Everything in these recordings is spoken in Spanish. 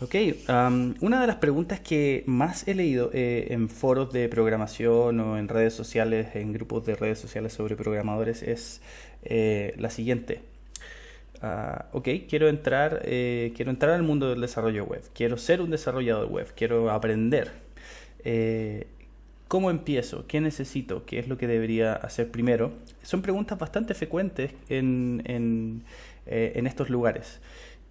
Ok, una de las preguntas que más he leído en foros de programación o en redes sociales, en grupos de redes sociales sobre programadores es la siguiente. Ok, quiero entrar al mundo del desarrollo web, quiero ser un desarrollador web, quiero aprender. Eh, ¿Cómo empiezo? ¿Qué necesito? ¿Qué es lo que debería hacer primero? Son preguntas bastante frecuentes en estos lugares.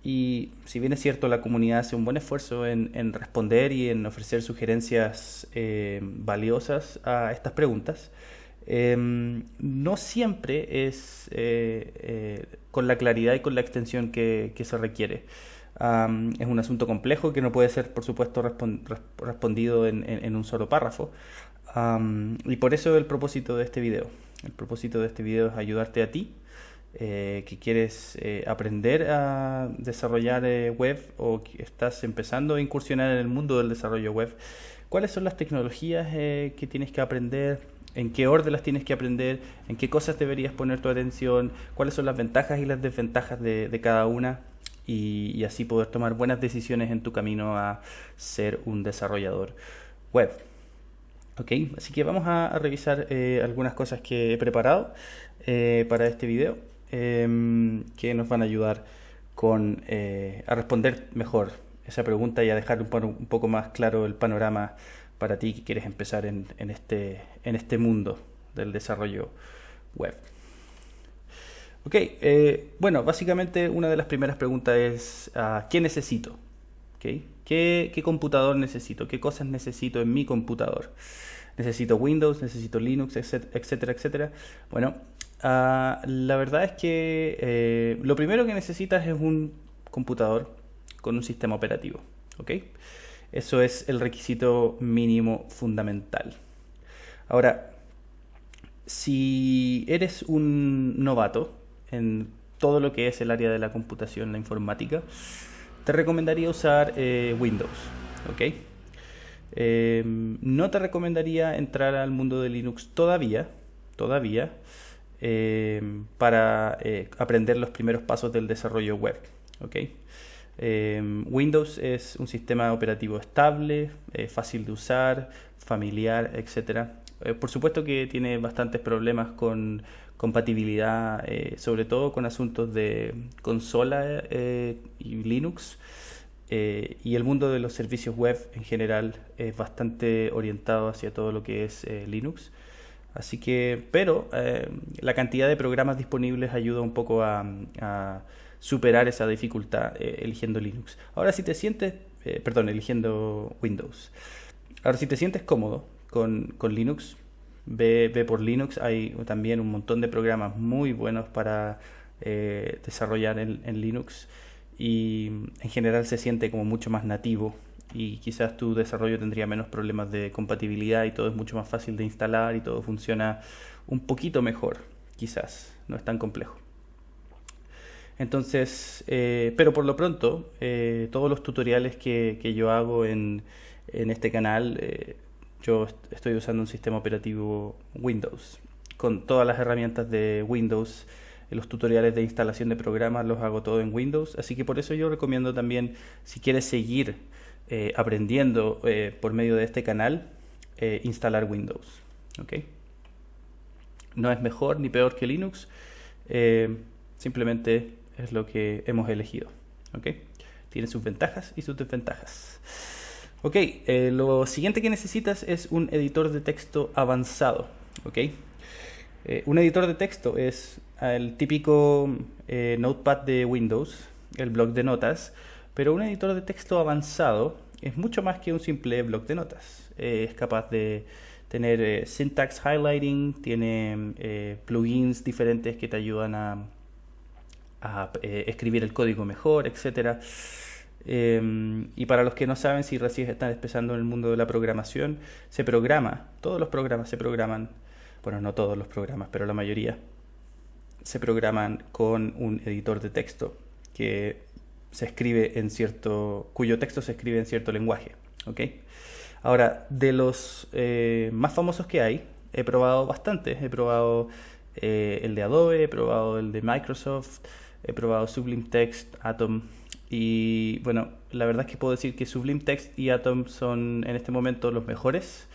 Y si bien es cierto, la comunidad hace un buen esfuerzo en responder y en ofrecer sugerencias valiosas a estas preguntas, no siempre es con la claridad y con la extensión que se requiere. Es un asunto complejo que no puede ser, por supuesto, respondido en un solo párrafo. Y por eso el propósito de este video. El propósito de este video es ayudarte a ti que quieres aprender a desarrollar web o que estás empezando a incursionar en el mundo del desarrollo web. ¿Cuáles son las tecnologías que tienes que aprender? ¿En qué orden las tienes que aprender? ¿En qué cosas deberías poner tu atención? ¿Cuáles son las ventajas y las desventajas de cada una? Y así poder tomar buenas decisiones en tu camino a ser un desarrollador web. Ok, así que vamos a revisar algunas cosas que he preparado para este video que nos van a ayudar a responder mejor esa pregunta y a dejar un poco más claro el panorama para ti que quieres empezar en este mundo del desarrollo web. Ok, bueno, básicamente una de las primeras preguntas es ¿qué necesito? ¿Okay? ¿Qué computador necesito? ¿Qué cosas necesito en mi computador? ¿Necesito Windows? ¿Necesito Linux? Etcétera, etcétera. Bueno, la verdad es que lo primero que necesitas es un computador con un sistema operativo. ¿Ok? Eso es el requisito mínimo fundamental. Ahora, si eres un novato en todo lo que es el área de la computación, la informática, te recomendaría usar Windows, ¿ok? No te recomendaría entrar al mundo de Linux todavía, para aprender los primeros pasos del desarrollo web, ¿ok? Windows es un sistema operativo estable, fácil de usar, familiar, etcétera. Por supuesto que tiene bastantes problemas con compatibilidad, sobre todo con asuntos de consola y Linux. Y el mundo de los servicios web en general es bastante orientado hacia todo lo que es Linux. Así que, pero la cantidad de programas disponibles ayuda un poco a superar esa dificultad eligiendo Linux. Ahora, si te sientes, eligiendo Windows. Ahora, si te sientes cómodo con Linux, ve por Linux. Hay también un montón de programas muy buenos para desarrollar en Linux y en general se siente como mucho más nativo y quizás tu desarrollo tendría menos problemas de compatibilidad y todo es mucho más fácil de instalar y todo funciona un poquito mejor, quizás, no es tan complejo. Entonces, pero por lo pronto, todos los tutoriales que yo hago en este canal, yo estoy usando un sistema operativo Windows, con todas las herramientas de Windows. Los tutoriales de instalación de programas los hago todo en Windows, así que por eso yo recomiendo también, si quieres seguir aprendiendo por medio de este canal, instalar Windows. ¿Okay? No es mejor ni peor que Linux, simplemente es lo que hemos elegido. ¿Okay? Tiene sus ventajas y sus desventajas. Ok, lo siguiente que necesitas es un editor de texto avanzado. ¿Ok? Un editor de texto es el típico Notepad de Windows, el bloc de notas, pero un editor de texto avanzado es mucho más que un simple bloc de notas. Es capaz de tener syntax highlighting, tiene plugins diferentes que te ayudan a escribir el código mejor, etcétera. Y para los que no saben, si recién están empezando en el mundo de la programación, todos los programas se programan, bueno, no todos los programas, pero la mayoría se programan con un editor de texto cuyo texto se escribe en cierto lenguaje. ¿Okay? Ahora, de los más famosos que hay, he probado bastantes. He probado el de Adobe, he probado el de Microsoft, he probado Sublime Text, Atom Y bueno, la verdad es que puedo decir que Sublime Text y Atom son en este momento los mejores.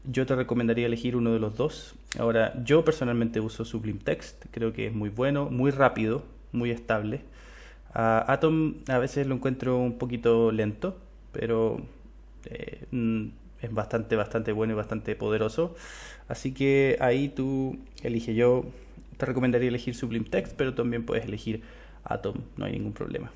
Yo te recomendaría elegir uno de los dos. Ahora, yo personalmente uso Sublime Text, creo que es muy bueno, muy rápido, muy estable. Atom a veces lo encuentro un poquito lento, pero es bastante bueno y bastante poderoso. Así que ahí tú elige. Yo te recomendaría elegir Sublime Text, pero también puedes elegir Atom, no hay ningún problema.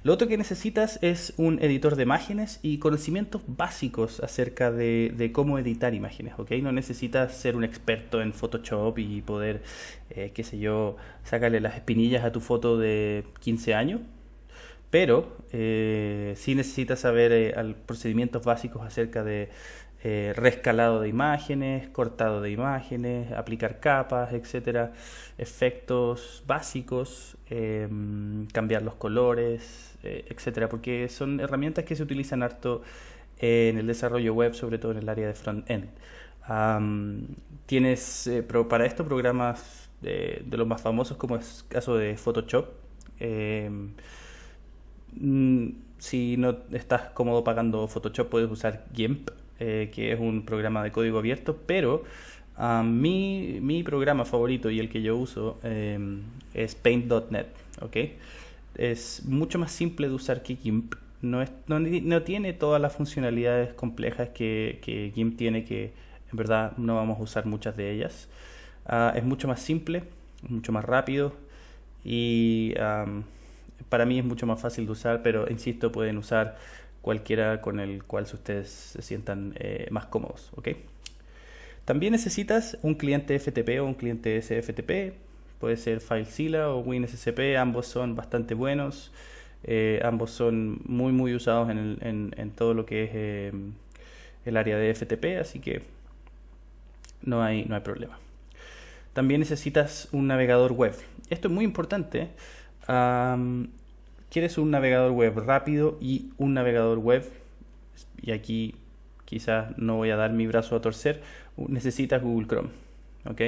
Lo otro que necesitas es un editor de imágenes y conocimientos básicos acerca de cómo editar imágenes, ¿ok? No necesitas ser un experto en Photoshop y poder, qué sé yo, sacarle las espinillas a tu foto de 15 años, pero sí necesitas saber procedimientos básicos acerca de rescalado de imágenes, cortado de imágenes, aplicar capas, etcétera, efectos básicos, cambiar los colores, etcétera, porque son herramientas que se utilizan harto en el desarrollo web, sobre todo en el área de front-end. Tienes para esto programas de los más famosos, como es el caso de Photoshop. Si no estás cómodo pagando Photoshop, puedes usar GIMP, que es un programa de código abierto, pero mi programa favorito y el que yo uso es Paint.net, ¿ok? Es mucho más simple de usar que GIMP. No tiene todas las funcionalidades complejas que GIMP tiene, que en verdad no vamos a usar muchas de ellas. Es mucho más simple, mucho más rápido y para mí es mucho más fácil de usar, pero insisto, pueden usar cualquiera con el cual ustedes se sientan más cómodos, ¿ok? También necesitas un cliente FTP o un cliente SFTP, puede ser FileZilla o WinSCP, ambos son bastante buenos, ambos son muy usados en todo lo que es el área de FTP, así que no hay problema. También necesitas un navegador web. Esto es muy importante. Quieres un navegador web rápido y un navegador web, y aquí quizás no voy a dar mi brazo a torcer, necesitas Google Chrome, ¿ok?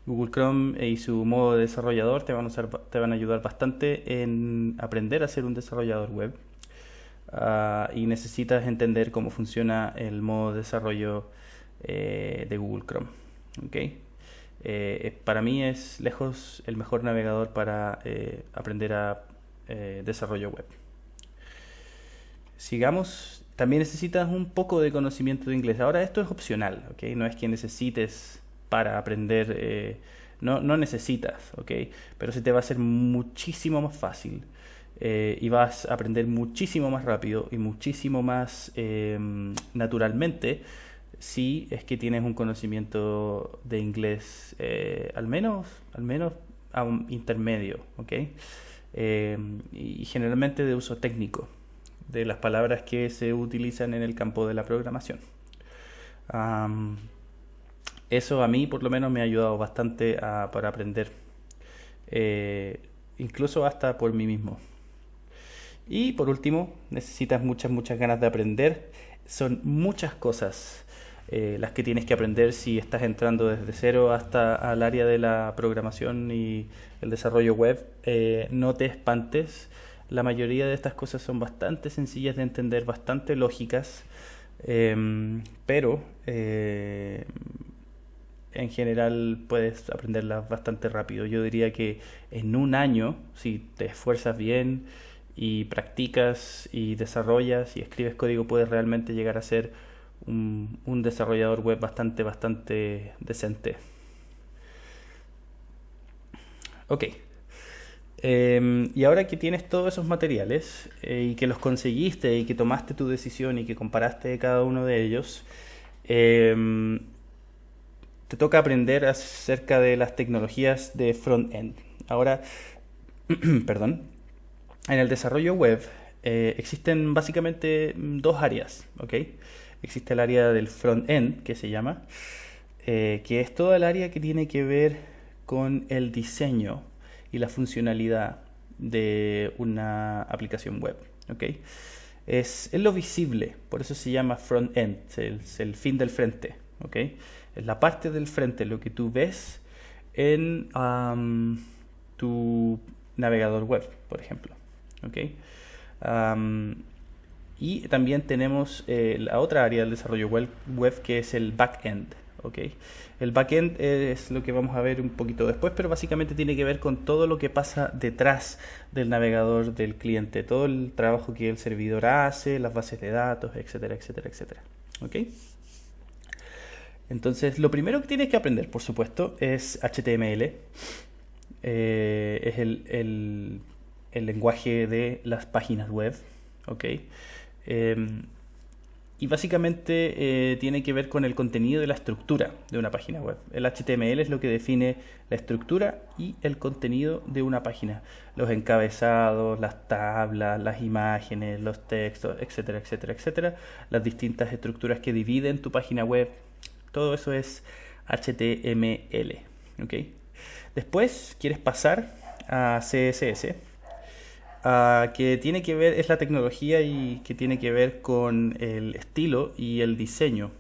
Google Chrome y su modo de desarrollador te van a ayudar bastante en aprender a ser un desarrollador web. Y necesitas entender cómo funciona el modo de desarrollo de Google Chrome, ¿ok? Para mí es lejos el mejor navegador para aprender a desarrollo web. Sigamos. También necesitas un poco de conocimiento de inglés. Ahora esto es opcional, ¿ok? No es que necesites para aprender, no necesitas, ¿ok? Pero se te va a hacer muchísimo más fácil y vas a aprender muchísimo más rápido y muchísimo más naturalmente si es que tienes un conocimiento de inglés al menos a un intermedio, ¿ok? Y generalmente de uso técnico de las palabras que se utilizan en el campo de la programación. Eso a mí por lo menos me ha ayudado bastante para aprender, incluso hasta por mí mismo. Y por último, necesitas muchas ganas de aprender. Son muchas cosas las que tienes que aprender si estás entrando desde cero hasta al área de la programación y el desarrollo web. No te espantes, la mayoría de estas cosas son bastante sencillas de entender, bastante lógicas, pero en general puedes aprenderlas bastante rápido. Yo diría que en un año, si te esfuerzas bien y practicas y desarrollas y escribes código, puedes realmente llegar a ser un desarrollador web bastante decente. Ok. Y ahora que tienes todos esos materiales y que los conseguiste y que tomaste tu decisión y que comparaste cada uno de ellos, te toca aprender acerca de las tecnologías de front-end. Ahora, perdón, en el desarrollo web existen básicamente dos áreas, ¿ok? Existe el área del front-end, que se llama, que es toda el área que tiene que ver con el diseño y la funcionalidad de una aplicación web, ¿ok? Es lo visible, por eso se llama front-end, es el fin del frente, ¿ok? Es la parte del frente, lo que tú ves en tu navegador web, por ejemplo. ¿ok? Am, y también tenemos la otra área del desarrollo web que es el backend. ¿Ok? El backend es lo que vamos a ver un poquito después, pero básicamente tiene que ver con todo lo que pasa detrás del navegador del cliente, todo el trabajo que el servidor hace, las bases de datos, etcétera, etcétera, etcétera. ¿Ok? Entonces, lo primero que tienes que aprender, por supuesto, es HTML. Es el lenguaje de las páginas web. ¿Ok? Y básicamente tiene que ver con el contenido de la estructura de una página web. El HTML es lo que define la estructura y el contenido de una página. Los encabezados, las tablas, las imágenes, los textos, etcétera, etcétera, etcétera. Las distintas estructuras que dividen tu página web. Todo eso es HTML. ¿Ok? Después quieres pasar a CSS. Que tiene que ver, es la tecnología y que tiene que ver con el estilo y el diseño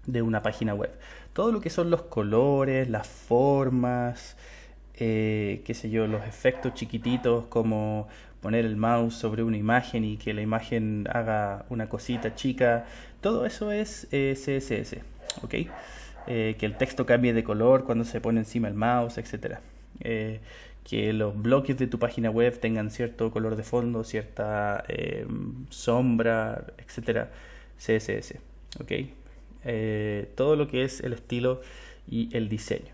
de una página web. Todo lo que son los colores, las formas, qué sé yo, los efectos chiquititos como poner el mouse sobre una imagen y que la imagen haga una cosita chica, todo eso es CSS, ¿ok? Que el texto cambie de color cuando se pone encima el mouse, etcétera. Que los bloques de tu página web tengan cierto color de fondo, cierta sombra, etcétera, CSS, ¿ok? Todo lo que es el estilo y el diseño.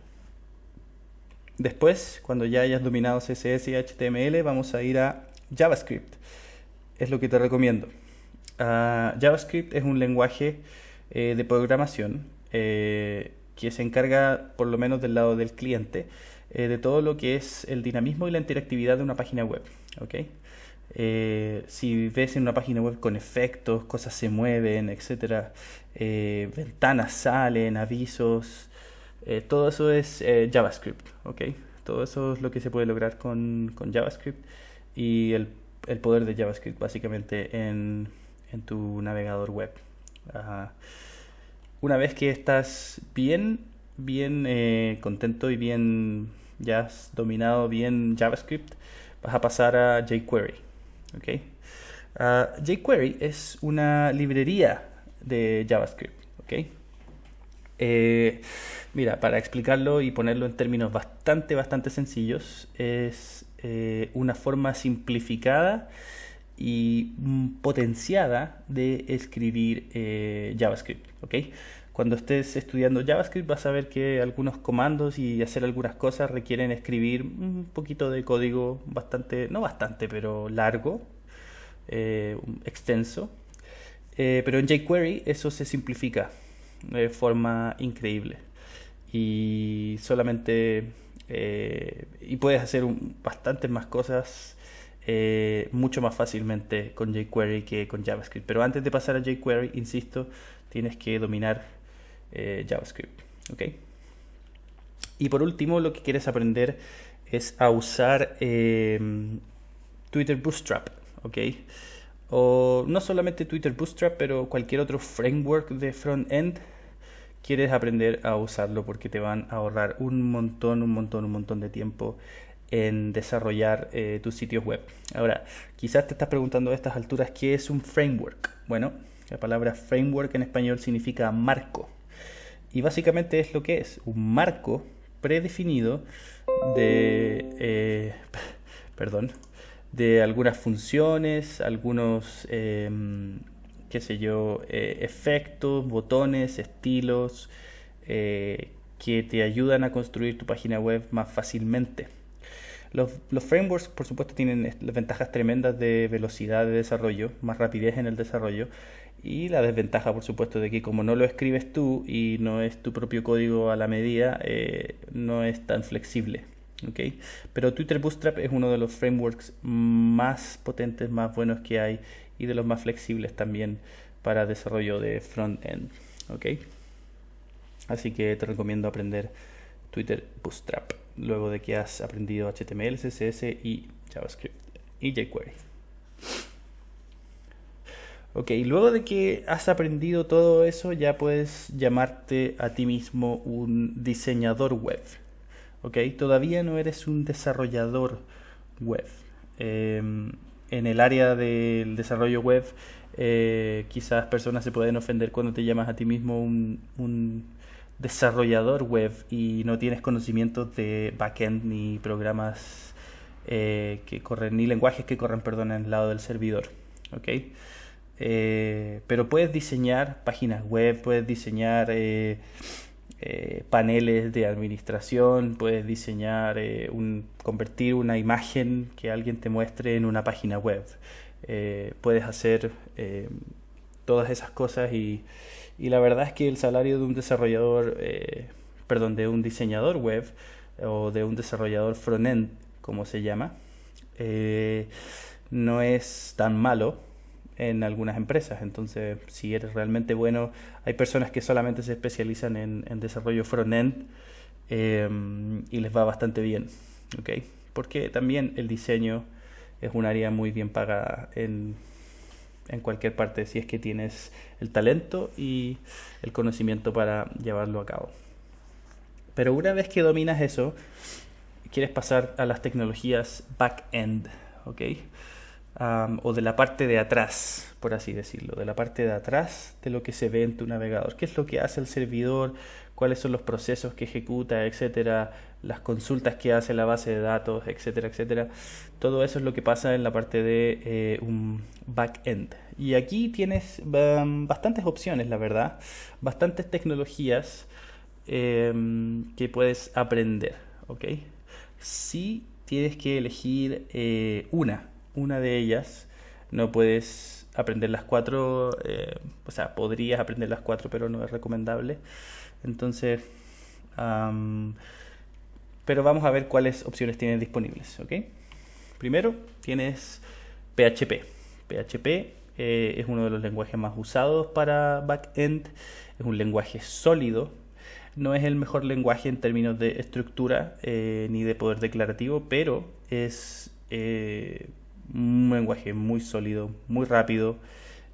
Después, cuando ya hayas dominado CSS y HTML, vamos a ir a JavaScript. Es lo que te recomiendo. JavaScript es un lenguaje de programación que se encarga, por lo menos del lado del cliente, de todo lo que es el dinamismo y la interactividad de una página web. ¿Okay? Si ves en una página web con efectos, cosas se mueven, etcétera, ventanas salen, avisos, todo eso es JavaScript. ¿Okay? Todo eso es lo que se puede lograr con JavaScript y el poder de JavaScript básicamente en tu navegador web. Una vez que estás bien contento y ya has dominado bien JavaScript, vas a pasar a jQuery. ¿Okay? jQuery es una librería de JavaScript. ¿Okay? Mira, para explicarlo y ponerlo en términos bastante sencillos, es una forma simplificada y potenciada de escribir JavaScript. ¿Okay? Cuando estés estudiando JavaScript vas a ver que algunos comandos y hacer algunas cosas requieren escribir un poquito de código no bastante, pero largo, extenso. Pero en jQuery eso se simplifica de forma increíble. Y solamente y puedes hacer bastantes más cosas mucho más fácilmente con jQuery que con JavaScript. Pero antes de pasar a jQuery, insisto, tienes que dominar JavaScript. ¿Okay? Y por último, lo que quieres aprender es a usar Twitter Bootstrap. ¿Okay? O no solamente Twitter Bootstrap, pero cualquier otro framework de front-end. Quieres aprender a usarlo porque te van a ahorrar un montón de tiempo en desarrollar tus sitios web. Ahora, quizás te estás preguntando a estas alturas ¿qué es un framework? Bueno, la palabra framework en español significa marco. Y básicamente es lo que es, un marco predefinido de algunas funciones, algunos qué sé yo, efectos, botones, estilos que te ayudan a construir tu página web más fácilmente. Los frameworks, por supuesto, tienen las ventajas tremendas de velocidad de desarrollo, más rapidez en el desarrollo, y la desventaja, por supuesto, de que como no lo escribes tú y no es tu propio código a la medida, no es tan flexible. ¿Okay? Pero Twitter Bootstrap es uno de los frameworks más potentes, más buenos que hay y de los más flexibles también para desarrollo de front-end. ¿Okay? Así que te recomiendo aprender Twitter Bootstrap luego de que has aprendido HTML, CSS y JavaScript y jQuery. Ok, luego de que has aprendido todo eso, ya puedes llamarte a ti mismo un diseñador web. Ok, todavía no eres un desarrollador web. en el área del desarrollo web, quizás personas se pueden ofender cuando te llamas a ti mismo un desarrollador web y no tienes conocimientos de backend ni programas que corren, ni lenguajes que corren, perdón, en el lado del servidor. ¿Ok? Pero puedes diseñar páginas web, puedes diseñar paneles de administración, puedes diseñar, convertir una imagen que alguien te muestre en una página web. Puedes hacer todas esas cosas y la verdad es que el salario de un desarrollador, perdón, de un diseñador web o de un desarrollador frontend, como se llama, no es tan malo en algunas empresas. Entonces, si eres realmente bueno, hay personas que solamente se especializan en desarrollo frontend y les va bastante bien, ¿ok? Porque también el diseño es un área muy bien pagada en cualquier parte, si es que tienes el talento y el conocimiento para llevarlo a cabo. Pero una vez que dominas eso, quieres pasar a las tecnologías back-end, ¿ok? O de la parte de atrás, por así decirlo, de la parte de atrás de lo que se ve en tu navegador. ¿Qué es lo que hace el servidor? ¿Cuáles son los procesos que ejecuta, etcétera? Las consultas que hace la base de datos, etcétera, etcétera. Todo eso es lo que pasa en la parte de un backend. Y aquí tienes bastantes opciones, la verdad, bastantes tecnologías que puedes aprender, ¿ok? Si tienes que elegir una de ellas, no puedes aprender las cuatro, o sea, podrías aprender las cuatro, pero no es recomendable. Entonces, pero vamos a ver cuáles opciones tienes disponibles, ¿ok? Primero tienes PHP. PHP es uno de los lenguajes más usados para backend. Es un lenguaje sólido. No es el mejor lenguaje en términos de estructura ni de poder declarativo, pero es un lenguaje muy sólido, muy rápido.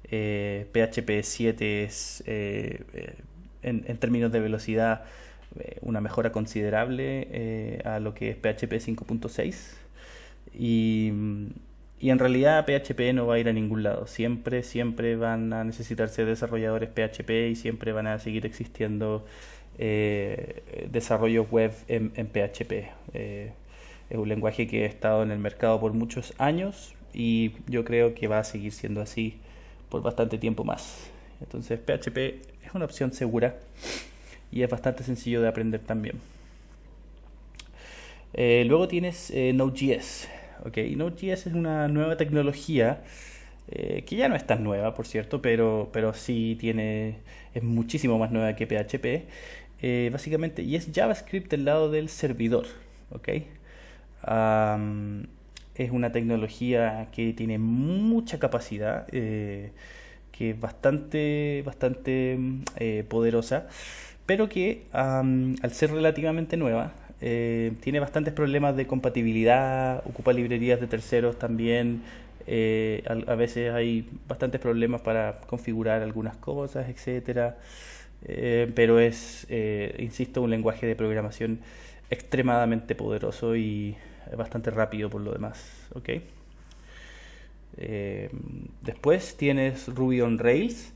PHP 7 es, en términos de velocidad, una mejora considerable a lo que es PHP 5.6. Y en realidad PHP no va a ir a ningún lado. Siempre van a necesitarse desarrolladores PHP y siempre van a seguir existiendo desarrollos web en PHP. Es un lenguaje que ha estado en el mercado por muchos años y yo creo que va a seguir siendo así por bastante tiempo más. Entonces PHP es una opción segura y es bastante sencillo de aprender también. Luego tienes Node.js. Okay. Node.js es una nueva tecnología que ya no es tan nueva, por cierto, pero sí es muchísimo más nueva que PHP. Básicamente, y es JavaScript del lado del servidor. ¿Okay? Es una tecnología que tiene mucha capacidad, que es bastante poderosa, pero que al ser relativamente nueva, tiene bastantes problemas de compatibilidad, ocupa librerías de terceros también. A veces hay bastantes problemas para configurar algunas cosas, etcétera. Pero es, insisto, un lenguaje de programación extremadamente poderoso y bastante rápido por lo demás, ¿ok? Después tienes Ruby on Rails,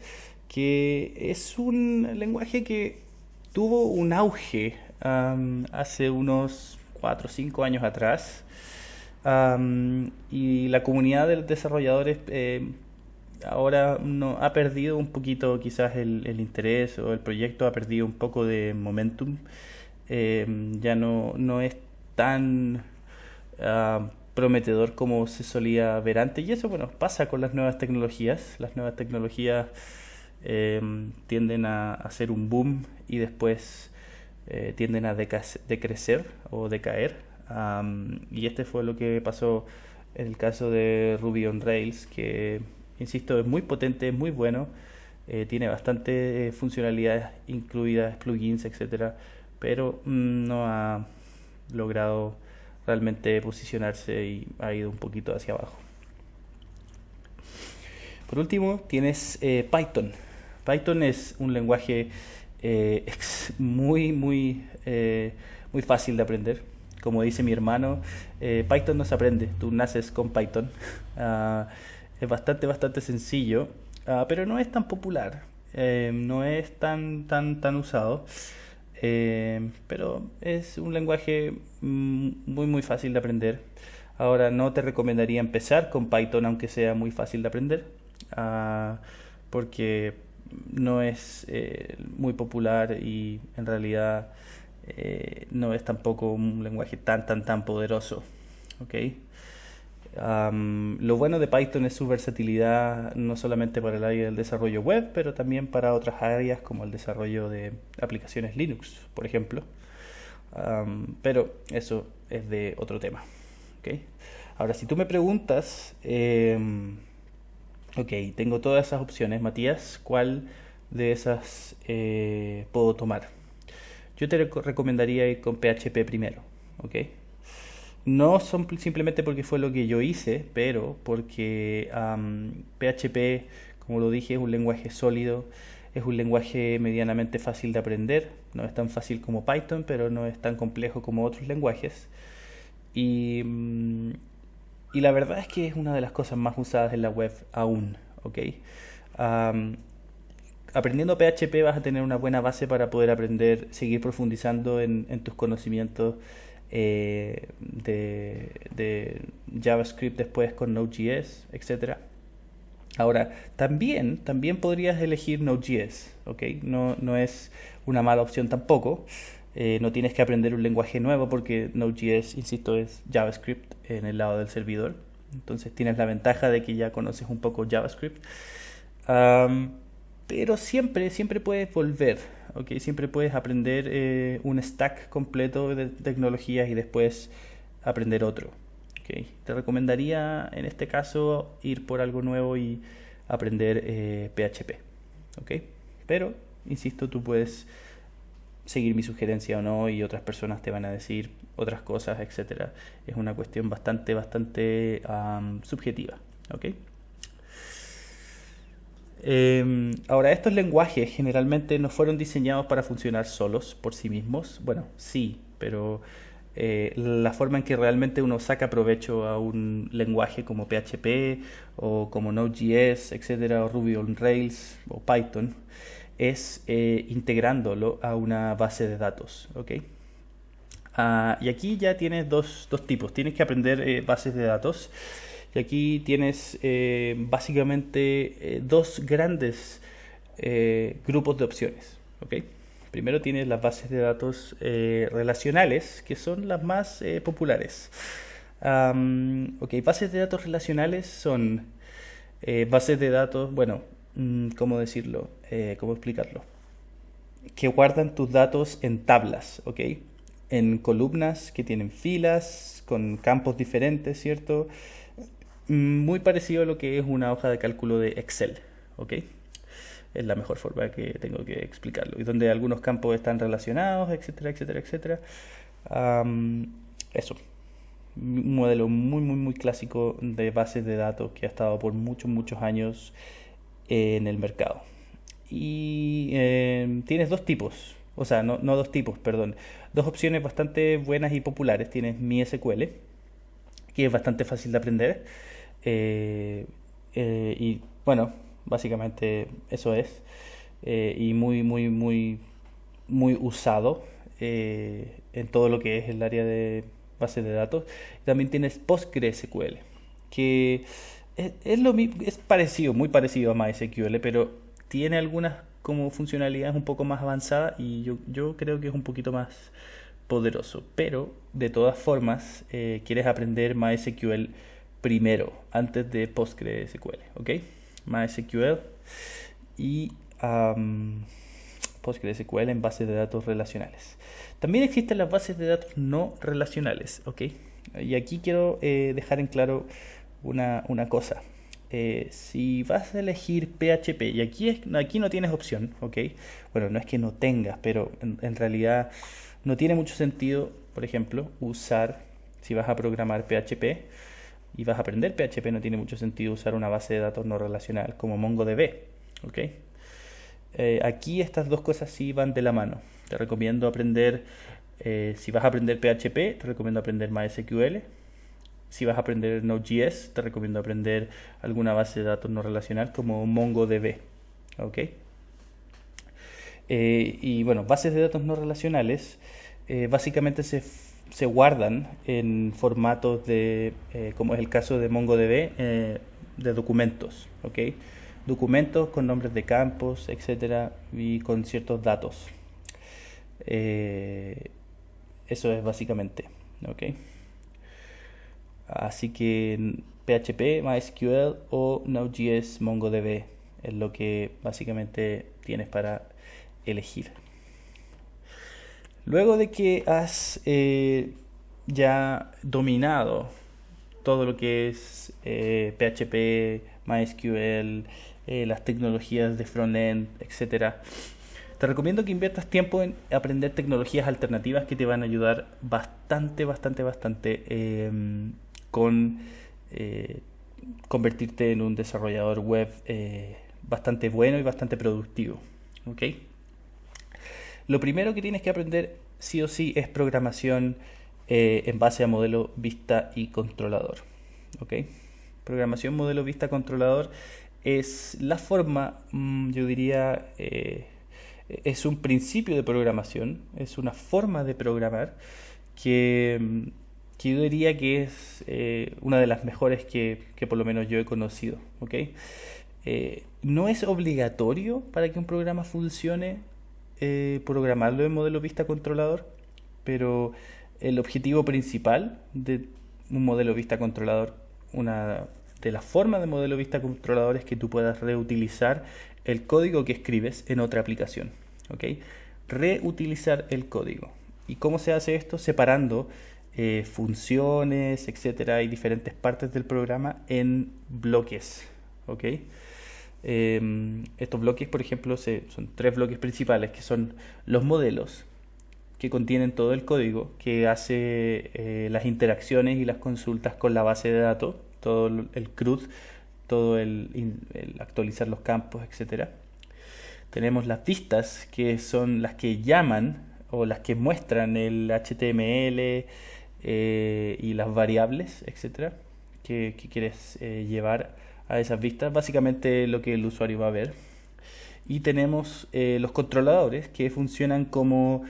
que es un lenguaje que tuvo un auge hace unos 4 o 5 años atrás, y la comunidad de desarrolladores ahora no, ha perdido un poquito quizás el interés, o el proyecto ha perdido un poco de momentum. Ya no es tan prometedor como se solía ver antes, y eso, bueno, pasa con las nuevas tecnologías. Las nuevas tecnologías tienden a hacer un boom y después tienden a decrecer o decaer, y este fue lo que pasó en el caso de Ruby on Rails, que, insisto, es muy potente, es muy bueno, tiene bastante funcionalidades incluidas, plugins, etcétera, pero no ha logrado realmente posicionarse y ha ido un poquito hacia abajo. Por último tienes Python. Python es un lenguaje muy fácil de aprender. Como dice mi hermano, Python no se aprende, tú naces con Python. Ah, es bastante sencillo, pero no es tan popular, no es tan usado. Pero es un lenguaje muy fácil de aprender. Ahora, no te recomendaría empezar con Python, aunque sea muy fácil de aprender, ah, porque no es muy popular y en realidad no es tampoco un lenguaje tan poderoso. ¿Ok? Lo bueno de Python es su versatilidad no solamente para el área del desarrollo web, pero también para otras áreas como el desarrollo de aplicaciones Linux, por ejemplo. Pero eso es de otro tema. ¿Ok? Ahora, si tú me preguntas, ok, tengo todas esas opciones, Matías, ¿cuál de esas puedo tomar? Yo te recomendaría ir con PHP primero, ¿ok? No son simplemente porque fue lo que yo hice, pero porque PHP, como lo dije, es un lenguaje sólido, es un lenguaje medianamente fácil de aprender, no es tan fácil como Python, pero no es tan complejo como otros lenguajes. Y, y la verdad es que es una de las cosas más usadas en la web aún, ¿ok? Am, Aprendiendo PHP vas a tener una buena base para poder aprender, seguir profundizando en tus conocimientos de JavaScript después con Node.js, etcétera. Ahora, también podrías elegir Node.js, ¿ok? No es una mala opción tampoco. No tienes que aprender un lenguaje nuevo porque Node.js, insisto, es JavaScript en el lado del servidor. Entonces tienes la ventaja de que ya conoces un poco JavaScript. Um, pero siempre puedes volver, ¿ok? Siempre puedes aprender un stack completo de tecnologías y después aprender otro. ¿Ok? Te recomendaría en este caso ir por algo nuevo y aprender PHP. ¿Ok? Pero, insisto, tú puedes seguir mi sugerencia o no y otras personas te van a decir otras cosas, etcétera. Es una cuestión bastante subjetiva. ¿Ok? Ahora, estos lenguajes generalmente no fueron diseñados para funcionar solos por sí mismos. Bueno, sí, pero la forma en que realmente uno saca provecho a un lenguaje como PHP o como Node.js, etcétera, o Ruby on Rails o Python, es integrándolo a una base de datos, ¿ok? Y aquí ya tienes dos tipos. Tienes que aprender bases de datos. Y aquí tienes básicamente dos grandes grupos de opciones. ¿Ok? Primero tienes las bases de datos relacionales, que son las más populares. Ok, bases de datos relacionales son bases de datos, bueno, ¿cómo decirlo? ¿Cómo explicarlo? Que guardan tus datos en tablas, ¿ok? En columnas que tienen filas, con campos diferentes, ¿cierto? Muy parecido a lo que es una hoja de cálculo de Excel, ¿ok? Es la mejor forma que tengo que explicarlo. Y donde algunos campos están relacionados, etcétera. Eso. Un modelo muy clásico de bases de datos que ha estado por muchos años en el mercado. Y tienes dos tipos, o sea, no dos tipos, perdón. Dos opciones bastante buenas y populares. Tienes MySQL, que es bastante fácil de aprender. Y bueno, básicamente eso es. Y muy usado en todo lo que es el área de bases de datos. También tienes PostgreSQL, que es parecido, muy parecido a MySQL, pero tiene algunas como funcionalidades un poco más avanzadas y yo creo que es un poquito más poderoso. Pero de todas formas, quieres aprender MySQL primero, antes de PostgreSQL, ¿ok? MySQL y PostgreSQL en bases de datos relacionales. También existen las bases de datos no relacionales, ¿ok? Y aquí quiero dejar en claro una cosa. Si vas a elegir PHP, y aquí no tienes opción, ¿ok? Bueno, no es que no tengas, pero en realidad no tiene mucho sentido, por ejemplo, si vas a programar PHP y vas a aprender PHP, no tiene mucho sentido usar una base de datos no relacional como MongoDB, ¿ok? Aquí estas dos cosas sí van de la mano. Te recomiendo aprender Si vas a aprender PHP, te recomiendo aprender MySQL. Si vas a aprender Node.js, te recomiendo aprender alguna base de datos no relacional como MongoDB. ¿Ok? Y bueno, bases de datos no relacionales básicamente se guardan en formatos como es el caso de MongoDB, de documentos. ¿Ok? Documentos con nombres de campos, etcétera, y con ciertos datos. Eso es básicamente. ¿Ok? Así que PHP, MySQL o Node.js, MongoDB es lo que básicamente tienes para elegir. Luego de que has ya dominado todo lo que es PHP, MySQL, las tecnologías de frontend, etcétera, te recomiendo que inviertas tiempo en aprender tecnologías alternativas que te van a ayudar bastante con convertirte en un desarrollador web bastante bueno y bastante productivo. ¿Ok? Lo primero que tienes que aprender sí o sí es programación en base a modelo vista y controlador. ¿Ok? Programación modelo vista controlador es la forma, yo diría, es un principio de programación, es una forma de programar que yo diría que es una de las mejores que por lo menos yo he conocido. ¿Ok? No es obligatorio para que un programa funcione programarlo en modelo vista controlador, pero el objetivo principal de un modelo vista controlador, una de las formas de modelo vista controlador es que tú puedas reutilizar el código que escribes en otra aplicación. ¿Ok? Reutilizar el código. ¿Y cómo se hace esto? Separando funciones, etcétera, y diferentes partes del programa en bloques. ¿Ok? Estos bloques, por ejemplo, son tres bloques principales, que son los modelos, que contienen todo el código, que hace las interacciones y las consultas con la base de datos, todo el CRUD, todo el actualizar los campos, etcétera. Tenemos las vistas, que son las que llaman o las que muestran el HTML y las variables, etcétera, que quieres llevar a esas vistas, básicamente lo que el usuario va a ver. Y tenemos los controladores, que funcionan como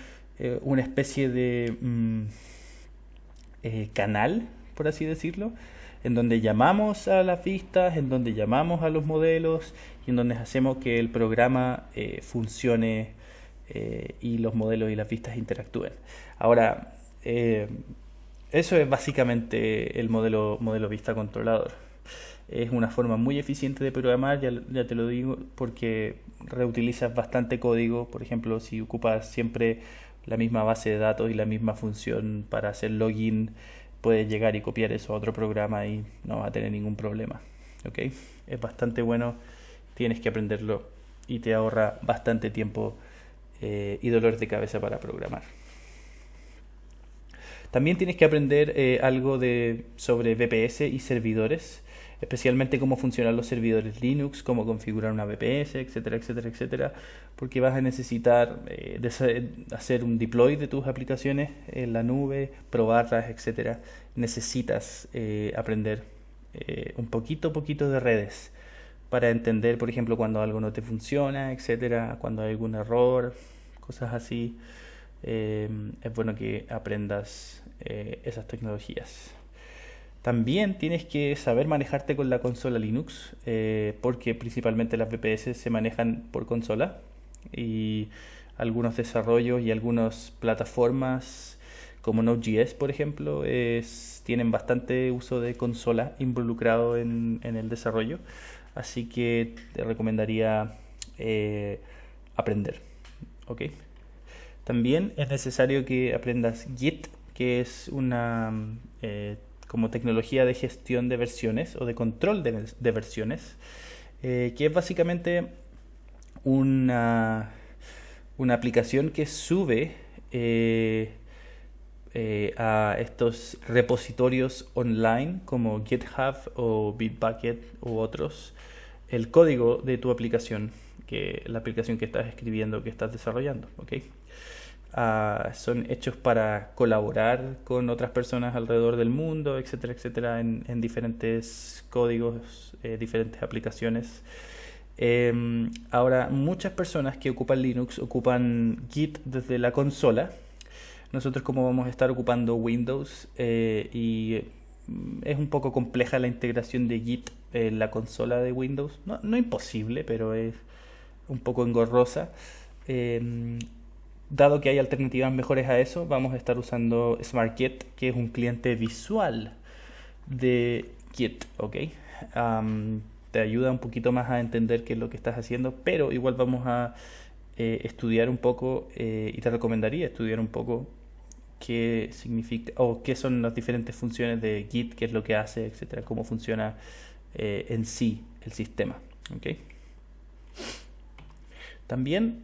una especie de canal, por así decirlo, en donde llamamos a las vistas, en donde llamamos a los modelos y en donde hacemos que el programa funcione y los modelos y las vistas interactúen. Ahora, eso es básicamente el modelo vista controlador. Es una forma muy eficiente de programar, ya te lo digo, porque reutilizas bastante código. Por ejemplo, si ocupas siempre la misma base de datos y la misma función para hacer login, puedes llegar y copiar eso a otro programa y no vas a tener ningún problema. ¿Ok? Es bastante bueno, tienes que aprenderlo y te ahorra bastante tiempo y dolor de cabeza para programar. También tienes que aprender algo sobre VPS y servidores, especialmente cómo funcionan los servidores Linux, cómo configurar una VPS, etcétera, etcétera, etcétera, porque vas a necesitar hacer un deploy de tus aplicaciones en la nube, probarlas, etcétera. Necesitas aprender un poquito de redes para entender, por ejemplo, cuando algo no te funciona, etcétera, cuando hay algún error, cosas así. Es bueno que aprendas esas tecnologías. También tienes que saber manejarte con la consola Linux, porque principalmente las VPS se manejan por consola y algunos desarrollos y algunas plataformas como Node.js, por ejemplo, tienen bastante uso de consola involucrado en el desarrollo, así que te recomendaría aprender. ¿Ok? También es necesario que aprendas Git, que es una como tecnología de gestión de versiones o de control de versiones, que es básicamente una aplicación que sube a estos repositorios online como GitHub o Bitbucket u otros el código de tu aplicación, la aplicación que estás escribiendo, que estás desarrollando. ¿Ok? son hechos para colaborar con otras personas alrededor del mundo, etcétera, etcétera, en diferentes códigos, diferentes aplicaciones. Ahora, muchas personas que ocupan Linux ocupan Git desde la consola. Nosotros, como vamos a estar ocupando Windows, es un poco compleja la integración de Git en la consola de Windows. No imposible, pero es un poco engorrosa. Dado que hay alternativas mejores a eso, vamos a estar usando SmartGit, que es un cliente visual de Git, ¿ok? Te ayuda un poquito más a entender qué es lo que estás haciendo, pero igual vamos a estudiar un poco, y te recomendaría estudiar un poco qué significa o qué son las diferentes funciones de Git, qué es lo que hace, etcétera, cómo funciona en sí el sistema, ¿ok? También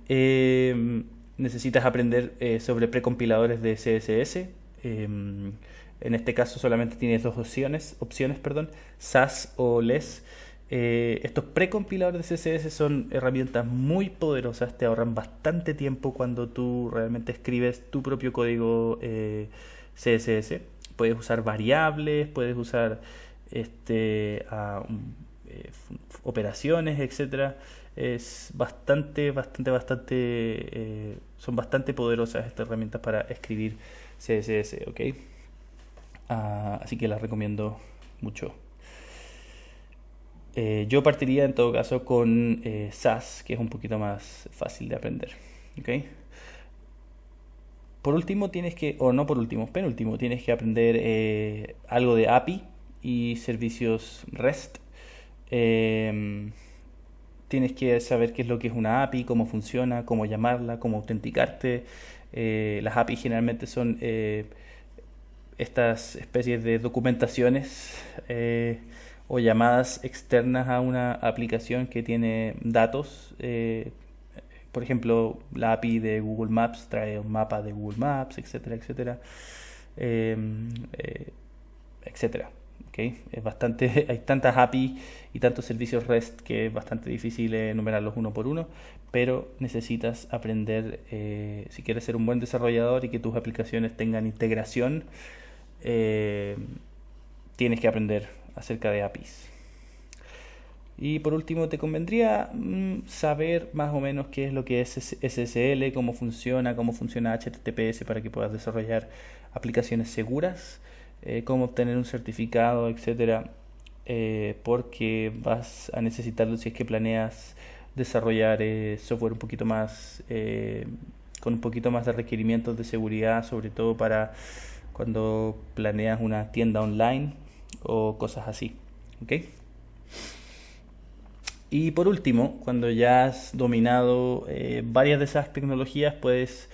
necesitas aprender sobre precompiladores de CSS. En este caso solamente tienes dos opciones, perdón, SAS o LESS. Estos precompiladores de CSS son herramientas muy poderosas, te ahorran bastante tiempo cuando tú realmente escribes tu propio código CSS. Puedes usar variables, puedes usar operaciones, etcétera. Es son bastante poderosas estas herramientas para escribir CSS, ¿ok? Así que las recomiendo mucho. Yo partiría en todo caso con SAS, que es un poquito más fácil de aprender, ¿ok? Por último penúltimo, tienes que aprender algo de API y servicios REST. Tienes que saber qué es lo que es una API, cómo funciona, cómo llamarla, cómo autenticarte. Las API generalmente son estas especies de documentaciones o llamadas externas a una aplicación que tiene datos. Por ejemplo, la API de Google Maps trae un mapa de Google Maps, etcétera, etcétera, eh, eh, etcétera. ¿Okay? Hay tantas API y tantos servicios REST que es bastante difícil enumerarlos uno por uno, pero necesitas aprender, si quieres ser un buen desarrollador y que tus aplicaciones tengan integración, eh, tienes que aprender acerca de APIs. Y por último, te convendría saber más o menos qué es lo que es SSL, cómo funciona HTTPS para que puedas desarrollar aplicaciones seguras, cómo obtener un certificado, etcétera, porque vas a necesitarlo si es que planeas desarrollar software un poquito más con un poquito más de requerimientos de seguridad, sobre todo para cuando planeas una tienda online o cosas así, ¿ok? Y por último, cuando ya has dominado varias de esas tecnologías, puedes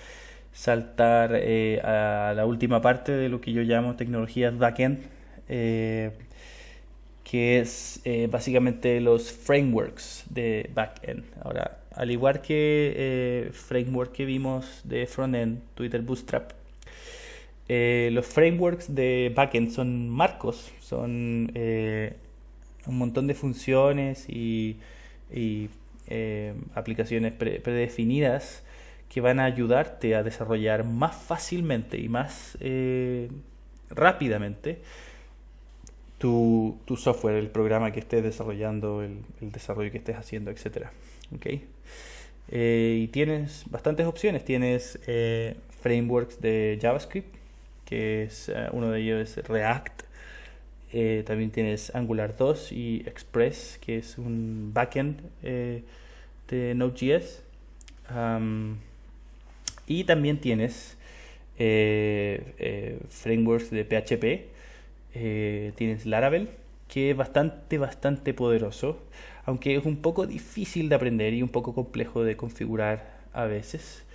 saltar a la última parte de lo que yo llamo tecnologías backend, que es básicamente los frameworks de backend. Ahora, al igual que framework que vimos de frontend, Twitter Bootstrap, los frameworks de backend son marcos, son un montón de funciones y aplicaciones predefinidas que van a ayudarte a desarrollar más fácilmente y más rápidamente tu software, el programa que estés desarrollando, el desarrollo que estés haciendo, etcétera. ¿Okay? Y tienes bastantes opciones. Tienes frameworks de JavaScript, que es uno de ellos es React. También tienes Angular 2 y Express, que es un backend de Node.js. Y también tienes frameworks de PHP. Tienes Laravel, que es bastante poderoso, aunque es un poco difícil de aprender y un poco complejo de configurar a veces.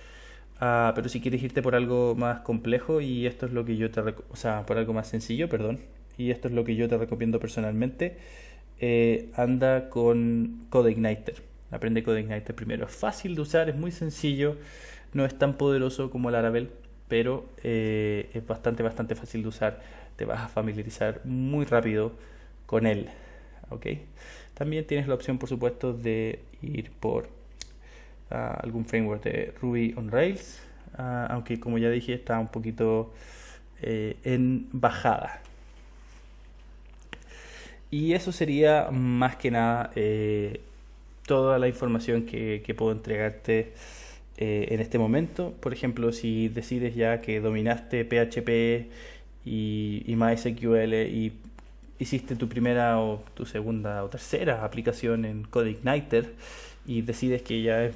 Pero si quieres irte por algo más complejo, y esto es lo que yo por algo más sencillo, perdón, y esto es lo que yo te recomiendo personalmente, anda con CodeIgniter. Aprende CodeIgniter primero. Es fácil de usar, es muy sencillo, no es tan poderoso como Laravel, pero es bastante fácil de usar. Te vas a familiarizar muy rápido con él, ¿ok? También tienes la opción, por supuesto, de ir por algún framework de Ruby on Rails, aunque como ya dije está un poquito en bajada. Y eso sería más que nada toda la información que puedo entregarte en este momento. Por ejemplo, si decides ya que dominaste PHP y MySQL y hiciste tu primera o tu segunda o tercera aplicación en CodeIgniter y decides que ya es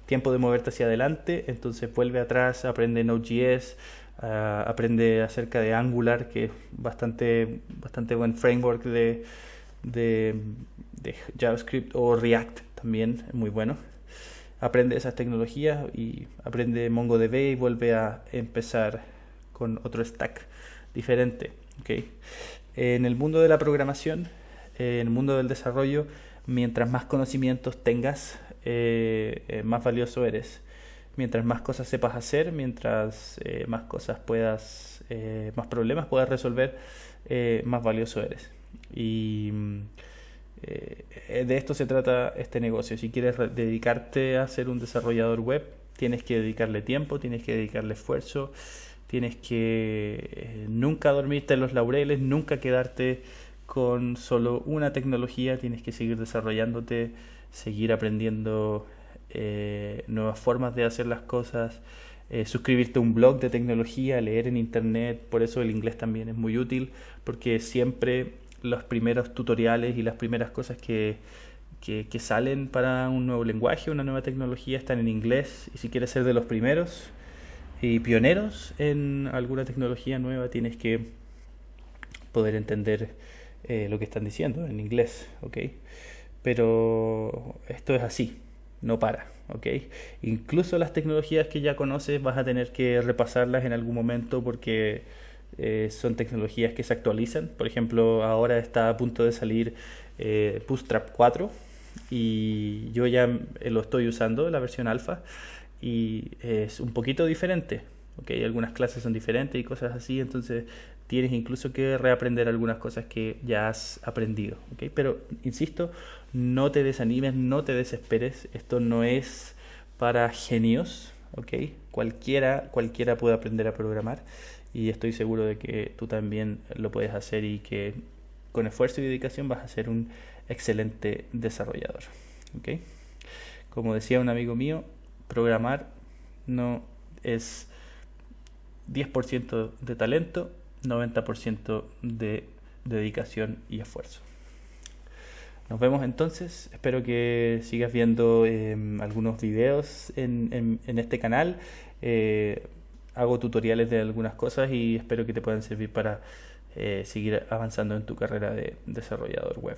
tiempo de moverte hacia adelante, entonces vuelve atrás, aprende Node.js, aprende acerca de Angular, que es bastante buen framework de JavaScript, o React también, es muy bueno. Aprende esas tecnologías y aprende MongoDB y vuelve a empezar con otro stack diferente. ¿Okay? En el mundo de la programación, en el mundo del desarrollo, mientras más conocimientos tengas, más valioso eres. Mientras más cosas sepas hacer, mientras más cosas más problemas puedas resolver, más valioso eres. Y de esto se trata este negocio. Si quieres dedicarte a ser un desarrollador web, tienes que dedicarle tiempo, tienes que dedicarle esfuerzo, tienes que nunca dormirte en los laureles, nunca quedarte con solo una tecnología, tienes que seguir desarrollándote, seguir aprendiendo nuevas formas de hacer las cosas, suscribirte a un blog de tecnología, leer en internet. Por eso el inglés también es muy útil, porque siempre los primeros tutoriales y las primeras cosas que salen para un nuevo lenguaje, una nueva tecnología, están en inglés. Y si quieres ser de los primeros y pioneros en alguna tecnología nueva, tienes que poder entender lo que están diciendo en inglés, ¿ok? Pero esto es así, no para, ¿ok? Incluso las tecnologías que ya conoces vas a tener que repasarlas en algún momento, porque son tecnologías que se actualizan. Por ejemplo, ahora está a punto de salir Bootstrap 4 y yo ya lo estoy usando, la versión alfa, y es un poquito diferente, ¿ok? Algunas clases son diferentes y cosas así, entonces tienes incluso que reaprender algunas cosas que ya has aprendido, ¿ok? Pero, insisto, no te desanimes, no te desesperes. Esto no es para genios, ¿ok? Cualquiera puede aprender a programar, y estoy seguro de que tú también lo puedes hacer, y que con esfuerzo y dedicación vas a ser un excelente desarrollador, ¿ok? Como decía un amigo mío, programar no es 10% de talento, 90% de dedicación y esfuerzo. Nos vemos entonces. Espero que sigas viendo algunos videos en este canal. Hago tutoriales de algunas cosas y espero que te puedan servir para seguir avanzando en tu carrera de desarrollador web.